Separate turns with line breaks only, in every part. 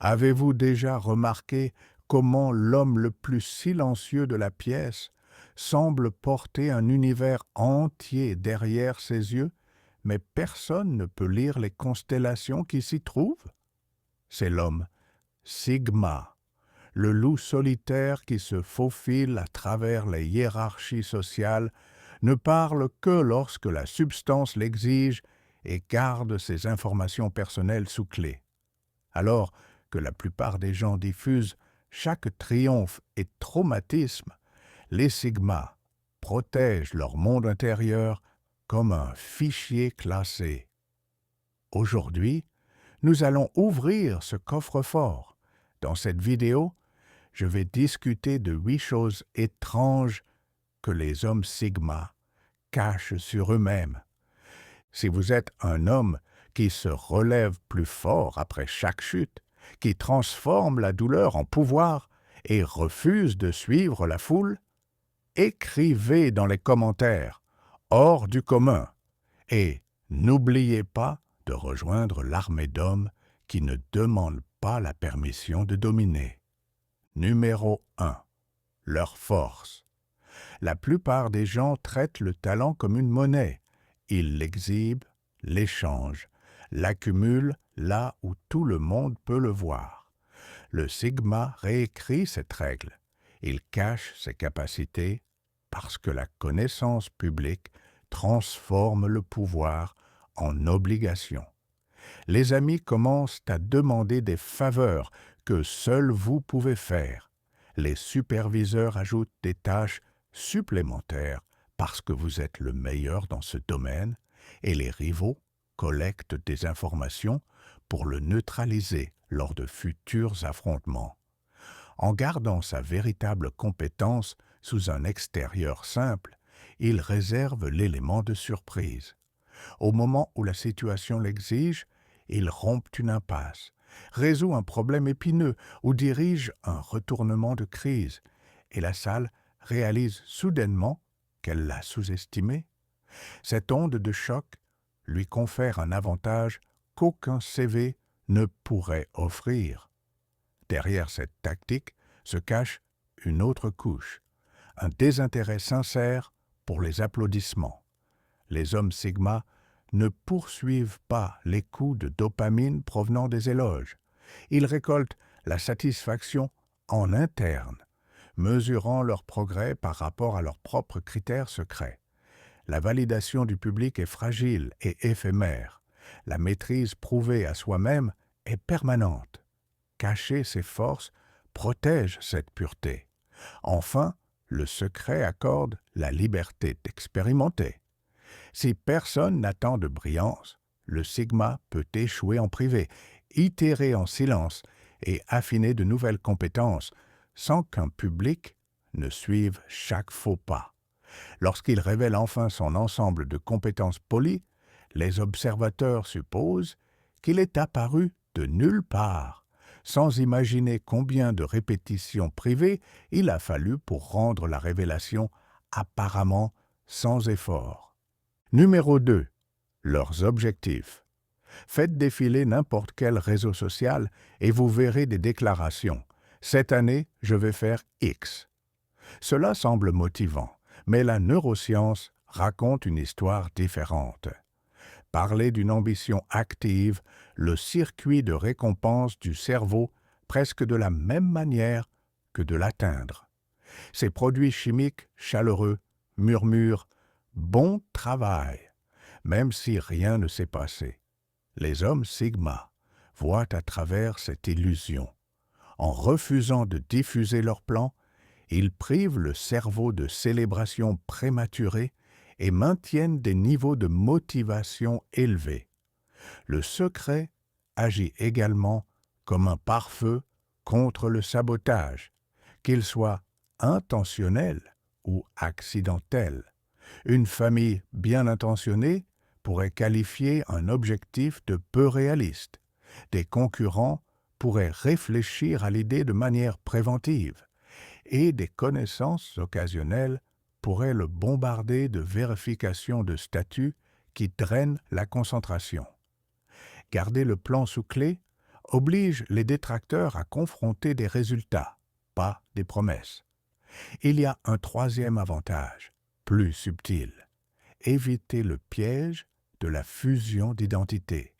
Avez-vous déjà remarqué comment l'homme le plus silencieux de la pièce semble porter un univers entier derrière ses yeux, mais personne ne peut lire les constellations qui s'y trouvent? C'est l'homme Sigma, le loup solitaire qui se faufile à travers les hiérarchies sociales, ne parle que lorsque la substance l'exige et garde ses informations personnelles sous clé. Alors que la plupart des gens diffusent chaque triomphe et traumatisme, les Sigma protègent leur monde intérieur comme un fichier classé. Aujourd'hui, nous allons ouvrir ce coffre-fort. Dans cette vidéo, je vais discuter de 8 choses étranges que les hommes Sigma cachent sur eux-mêmes. Si vous êtes un homme qui se relève plus fort après chaque chute, qui transforme la douleur en pouvoir et refuse de suivre la foule, écrivez dans les commentaires hors du commun et n'oubliez pas de rejoindre l'armée d'hommes qui ne demandent pas la permission de dominer. Numéro 1. Leur force. La plupart des gens traitent le talent comme une monnaie. Ils l'exhibent, l'échangent, l'accumulent là où tout le monde peut le voir. Le Sigma réécrit cette règle. Il cache ses capacités parce que la connaissance publique transforme le pouvoir en obligation. Les amis commencent à demander des faveurs que seuls vous pouvez faire. Les superviseurs ajoutent des tâches supplémentaires parce que vous êtes le meilleur dans ce domaine et les rivaux collectent des informations pour le neutraliser lors de futurs affrontements. En gardant sa véritable compétence sous un extérieur simple, il réserve l'élément de surprise. Au moment où la situation l'exige, il rompt une impasse, résout un problème épineux ou dirige un retournement de crise, et la salle réalise soudainement qu'elle l'a sous-estimé. Cette onde de choc lui confère un avantage qu'aucun CV ne pourrait offrir. Derrière cette tactique se cache une autre couche, un désintérêt sincère pour les applaudissements. Les hommes Sigma ne poursuivent pas les coups de dopamine provenant des éloges. Ils récoltent la satisfaction en interne, mesurant leur progrès par rapport à leurs propres critères secrets. La validation du public est fragile et éphémère. La maîtrise prouvée à soi-même est permanente. Cacher ses forces protège cette pureté. Enfin, le secret accorde la liberté d'expérimenter. Si personne n'attend de brillance, le Sigma peut échouer en privé, itérer en silence et affiner de nouvelles compétences sans qu'un public ne suive chaque faux pas. Lorsqu'il révèle enfin son ensemble de compétences polies, les observateurs supposent qu'il est apparu de nulle part, sans imaginer combien de répétitions privées il a fallu pour rendre la révélation apparemment sans effort. Numéro 2. Leurs objectifs. Faites défiler n'importe quel réseau social et vous verrez des déclarations. Cette année, je vais faire X. Cela semble motivant, mais la neuroscience raconte une histoire différente. Parler d'une ambition active, le circuit de récompense du cerveau presque de la même manière que de l'atteindre. Ces produits chimiques chaleureux murmurent « bon travail », même si rien ne s'est passé. Les hommes Sigma voient à travers cette illusion. En refusant de diffuser leur plan, ils privent le cerveau de célébrations prématurées et maintiennent des niveaux de motivation élevés. Le secret agit également comme un pare-feu contre le sabotage, qu'il soit intentionnel ou accidentel. Une famille bien intentionnée pourrait qualifier un objectif de peu réaliste. Des concurrents pourraient réfléchir à l'idée de manière préventive, et des connaissances occasionnelles pourraient le bombarder de vérifications de statut qui drainent la concentration. Garder le plan sous clé oblige les détracteurs à confronter des résultats, pas des promesses. Il y a un troisième avantage, plus subtil. Éviter le piège de la fusion d'identité.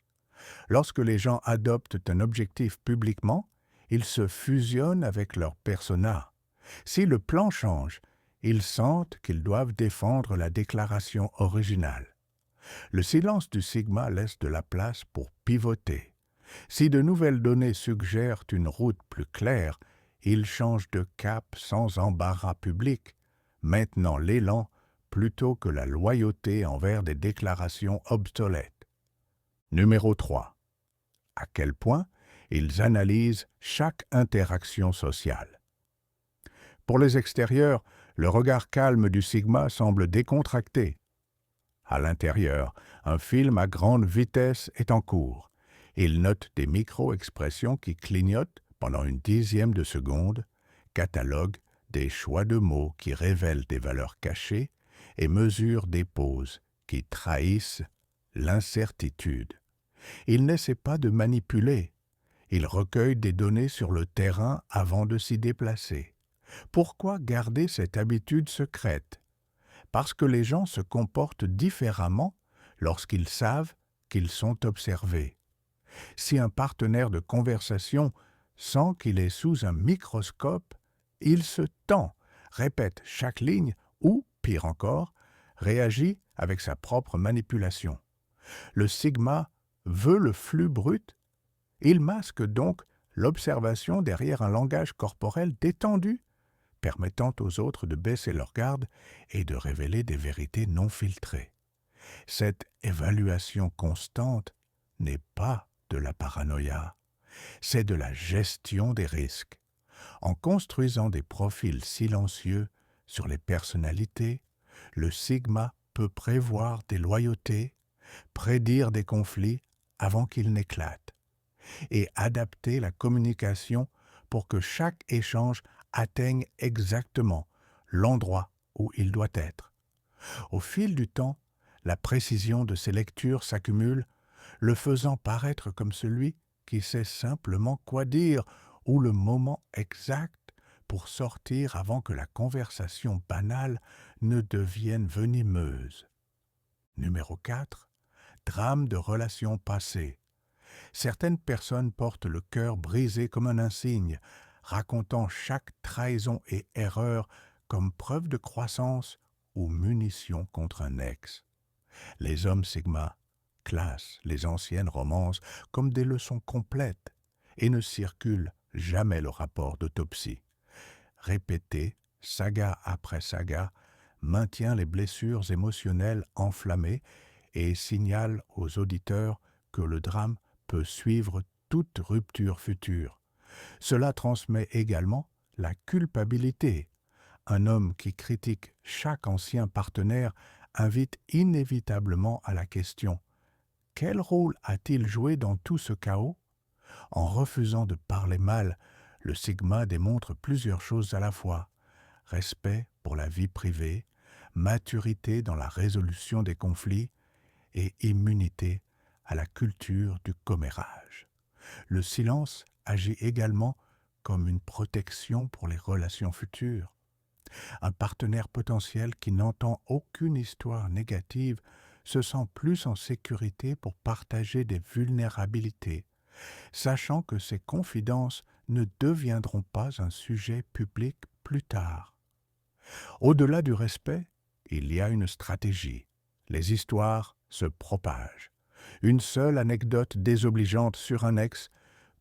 Lorsque les gens adoptent un objectif publiquement, ils se fusionnent avec leur persona. Si le plan change, ils sentent qu'ils doivent défendre la déclaration originale. Le silence du sigma laisse de la place pour pivoter. Si de nouvelles données suggèrent une route plus claire, il change de cap sans embarras public, maintenant l'élan plutôt que la loyauté envers des déclarations obsolètes. Numéro 3. À quel point ils analysent chaque interaction sociale. Pour les extérieurs, le regard calme du sigma semble décontracté. À l'intérieur, un film à grande vitesse est en cours. Il note des micro-expressions qui clignotent pendant une dixième de seconde, catalogue des choix de mots qui révèlent des valeurs cachées et mesure des pauses qui trahissent l'incertitude. Il n'essaie pas de manipuler. Il recueille des données sur le terrain avant de s'y déplacer. Pourquoi garder cette habitude secrète? Parce que les gens se comportent différemment lorsqu'ils savent qu'ils sont observés. Si un partenaire de conversation sent qu'il est sous un microscope, il se tend, répète chaque ligne ou, pire encore, réagit avec sa propre manipulation. Le sigma veut le flux brut. Il masque donc l'observation derrière un langage corporel détendu, permettant aux autres de baisser leur garde et de révéler des vérités non filtrées. Cette évaluation constante n'est pas de la paranoïa, c'est de la gestion des risques. En construisant des profils silencieux sur les personnalités, le sigma peut prévoir des loyautés, prédire des conflits avant qu'ils n'éclatent, et adapter la communication pour que chaque échange atteigne exactement l'endroit où il doit être. Au fil du temps, la précision de ces lectures s'accumule, le faisant paraître comme celui qui sait simplement quoi dire ou le moment exact pour sortir avant que la conversation banale ne devienne venimeuse. Numéro 4. Drame de relations passées. Certaines personnes portent le cœur brisé comme un insigne, racontant chaque trahison et erreur comme preuve de croissance ou munition contre un ex. Les hommes sigma classent les anciennes romances comme des leçons complètes et ne circulent jamais le rapport d'autopsie. Répété, saga après saga, maintient les blessures émotionnelles enflammées et signale aux auditeurs que le drame peut suivre toute rupture future. Cela transmet également la culpabilité. Un homme qui critique chaque ancien partenaire invite inévitablement à la question: quel rôle a-t-il joué dans tout ce chaos? En refusant de parler mal, le sigma démontre plusieurs choses à la fois: respect pour la vie privée, maturité dans la résolution des conflits et immunité à la culture du commérage. Le silence agit également comme une protection pour les relations futures. Un partenaire potentiel qui n'entend aucune histoire négative se sent plus en sécurité pour partager des vulnérabilités, sachant que ces confidences ne deviendront pas un sujet public plus tard. Au-delà du respect, il y a une stratégie. Les histoires se propagent. Une seule anecdote désobligeante sur un ex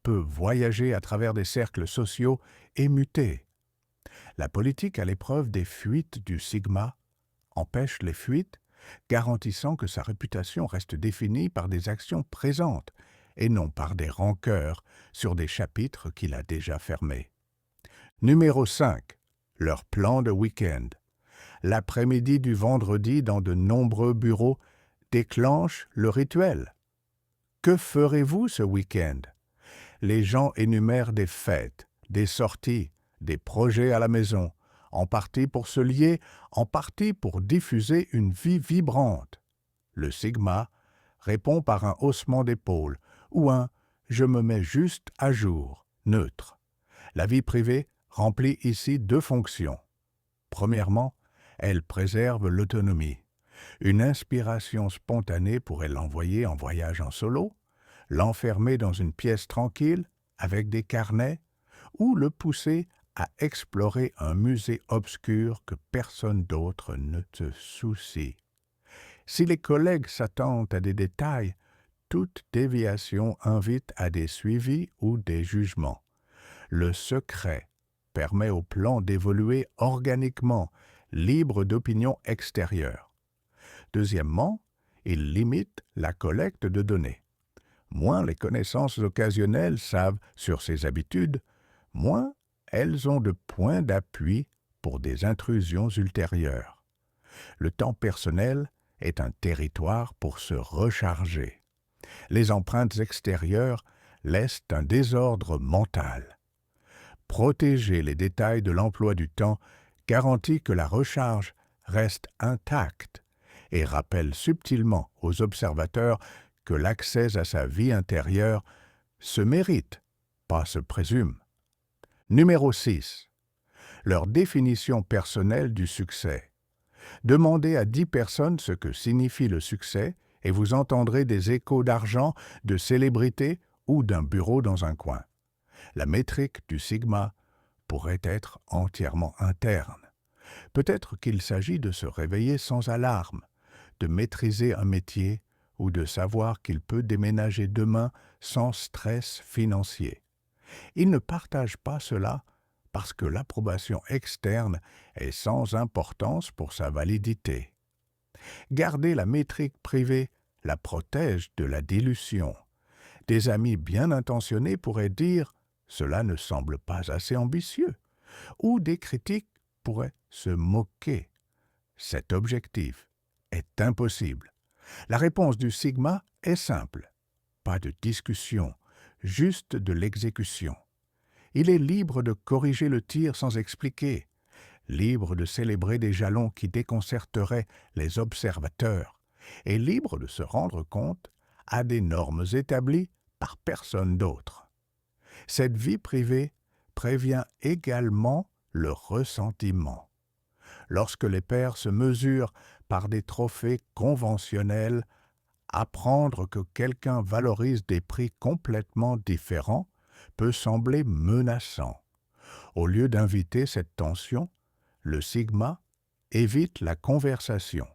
peut voyager à travers des cercles sociaux et muter. La politique à l'épreuve des fuites du sigma empêche les fuites, garantissant que sa réputation reste définie par des actions présentes et non par des rancœurs sur des chapitres qu'il a déjà fermés. Numéro 5. Leur plan de week-end. L'après-midi du vendredi dans de nombreux bureaux déclenche le rituel. Que ferez-vous ce week-end? Les gens énumèrent des fêtes, des sorties, des projets à la maison, en partie pour se lier, en partie pour diffuser une vie vibrante. Le sigma répond par un haussement d'épaule ou un je me mets juste à jour, neutre. La vie privée remplit ici deux fonctions. Premièrement, elle préserve l'autonomie. Une inspiration spontanée pourrait l'envoyer en voyage en solo, l'enfermer dans une pièce tranquille avec des carnets, ou le pousser à explorer un musée obscur que personne d'autre ne te soucie. Si les collègues s'attendent à des détails, toute déviation invite à des suivis ou des jugements. Le secret permet au plan d'évoluer organiquement, libre d'opinions extérieures. Deuxièmement, il limite la collecte de données. Moins les connaissances occasionnelles savent sur ses habitudes, moins elles ont de points d'appui pour des intrusions ultérieures. Le temps personnel est un territoire pour se recharger. Les empreintes extérieures laissent un désordre mental. Protéger les détails de l'emploi du temps garantit que la recharge reste intacte et rappelle subtilement aux observateurs que l'accès à sa vie intérieure se mérite, pas se présume. Numéro 6. Leur définition personnelle du succès. Demandez à 10 personnes ce que signifie le succès et vous entendrez des échos d'argent, de célébrité ou d'un bureau dans un coin. La métrique du sigma pourrait être entièrement interne. Peut-être qu'il s'agit de se réveiller sans alarme, de maîtriser un métier ou de savoir qu'il peut déménager demain sans stress financier. Il ne partage pas cela parce que l'approbation externe est sans importance pour sa validité. Garder la métrique privée la protège de la dilution. Des amis bien intentionnés pourraient dire « cela ne semble pas assez ambitieux » ou des critiques pourraient se moquer. Cet objectif est impossible. La réponse du sigma est simple. Pas de discussion, juste de l'exécution. Il est libre de corriger le tir sans expliquer, libre de célébrer des jalons qui déconcerteraient les observateurs, et libre de se rendre compte à des normes établies par personne d'autre. Cette vie privée prévient également le ressentiment. Lorsque les pairs se mesurent par des trophées conventionnels, apprendre que quelqu'un valorise des prix complètement différents peut sembler menaçant. Au lieu d'inviter cette tension, le sigma évite la conversation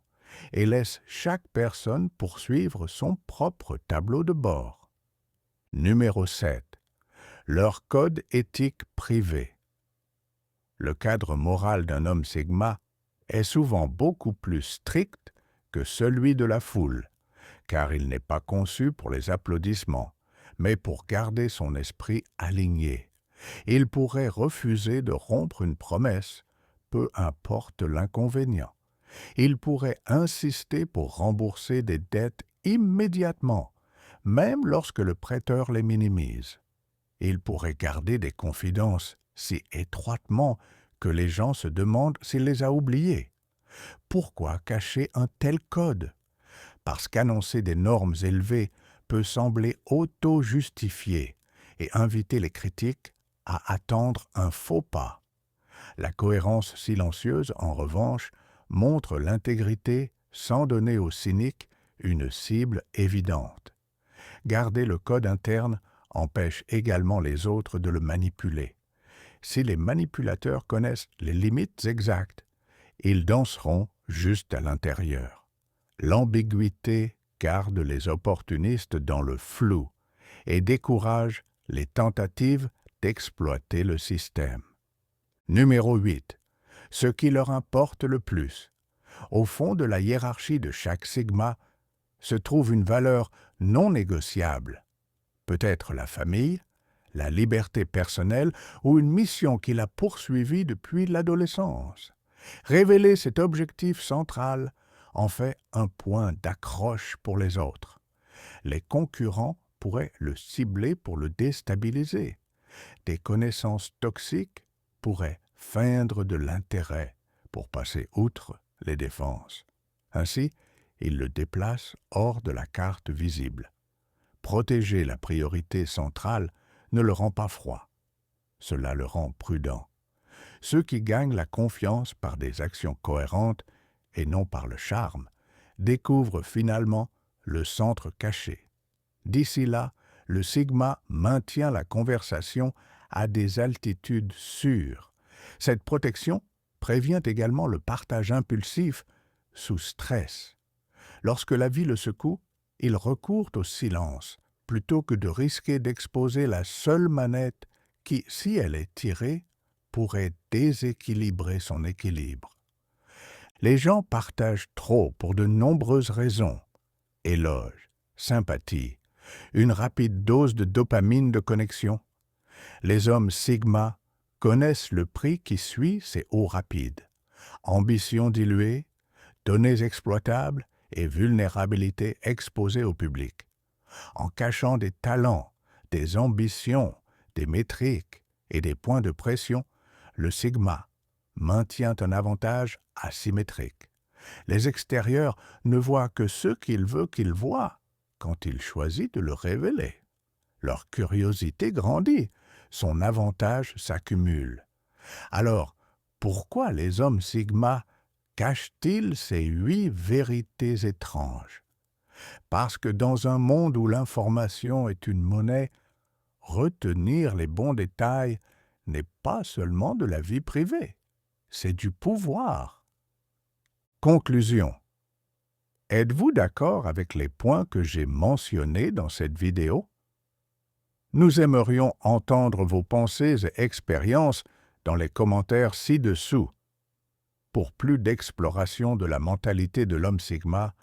et laisse chaque personne poursuivre son propre tableau de bord. Numéro 7. Leur code éthique privé. Le cadre moral d'un homme sigma est souvent beaucoup plus strict que celui de la foule, car il n'est pas conçu pour les applaudissements, mais pour garder son esprit aligné. Il pourrait refuser de rompre une promesse, peu importe l'inconvénient. Il pourrait insister pour rembourser des dettes immédiatement, même lorsque le prêteur les minimise. Il pourrait garder des confidences si étroitement que les gens se demandent s'il les a oubliées. Pourquoi cacher un tel code? Parce qu'annoncer des normes élevées peut sembler auto-justifié et inviter les critiques à attendre un faux pas. La cohérence silencieuse, en revanche, montre l'intégrité sans donner aux cyniques une cible évidente. Garder le code interne empêche également les autres de le manipuler. Si les manipulateurs connaissent les limites exactes, ils danseront juste à l'intérieur. L'ambiguïté garde les opportunistes dans le flou et décourage les tentatives d'exploiter le système. Numéro 8. Ce qui leur importe le plus. Au fond de la hiérarchie de chaque sigma se trouve une valeur non négociable. Peut-être la famille, la liberté personnelle ou une mission qu'il a poursuivie depuis l'adolescence. Révéler cet objectif central en fait un point d'accroche pour les autres. Les concurrents pourraient le cibler pour le déstabiliser. Des connaissances toxiques pourraient feindre de l'intérêt pour passer outre les défenses. Ainsi, ils le déplacent hors de la carte visible. protéger la priorité centrale ne le rend pas froid. Cela le rend prudent. Ceux qui gagnent la confiance par des actions cohérentes et non par le charme découvrent finalement le centre caché. D'ici là, le Sigma maintient la conversation à des altitudes sûres. Cette protection prévient également le partage impulsif sous stress. Lorsque la vie le secoue, il recourt au silence plutôt que de risquer d'exposer la seule manette qui, si elle est tirée, pourrait déséquilibrer son équilibre. Les gens partagent trop pour de nombreuses raisons. Éloges, sympathie, une rapide dose de dopamine de connexion. Les hommes Sigma connaissent le prix qui suit ces hauts rapides. Ambition diluée, données exploitables et vulnérabilité exposée au public. En cachant des talents, des ambitions, des métriques et des points de pression, le Sigma maintient un avantage asymétrique. Les extérieurs ne voient que ce qu'il veut qu'ils voient quand il choisit de le révéler. Leur curiosité grandit, son avantage s'accumule. Alors, pourquoi les hommes Sigma cachent-ils ces 8 vérités étranges? Parce que dans un monde où l'information est une monnaie, retenir les bons détails n'est pas seulement de la vie privée, c'est du pouvoir. Conclusion. Êtes-vous d'accord avec les points que j'ai mentionnés dans cette vidéo? Nous aimerions entendre vos pensées et expériences dans les commentaires ci-dessous. Pour plus d'exploration de la mentalité de l'homme Sigma,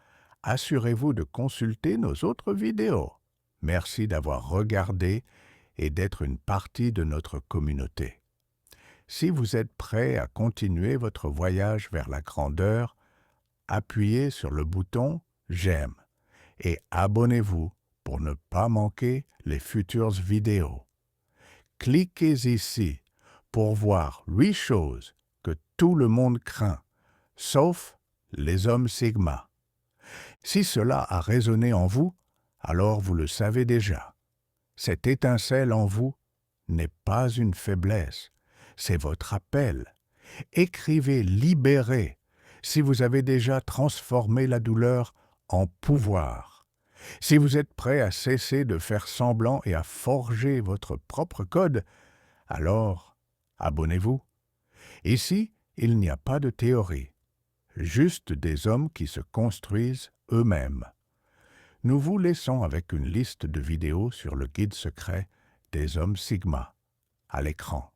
assurez-vous de consulter nos autres vidéos. Merci d'avoir regardé et d'être une partie de notre communauté. Si vous êtes prêt à continuer votre voyage vers la grandeur, appuyez sur le bouton « J'aime » et abonnez-vous pour ne pas manquer les futures vidéos. Cliquez ici pour voir 8 choses que tout le monde craint, sauf les hommes Sigma. Si cela a résonné en vous, alors vous le savez déjà. Cette étincelle en vous n'est pas une faiblesse, c'est votre appel. Écrivez libéré si vous avez déjà transformé la douleur en pouvoir. Si vous êtes prêt à cesser de faire semblant et à forger votre propre code, alors abonnez-vous. Ici, il n'y a pas de théorie, juste des hommes qui se construisent eux-mêmes. Nous vous laissons avec une liste de vidéos sur le guide secret des hommes Sigma à l'écran.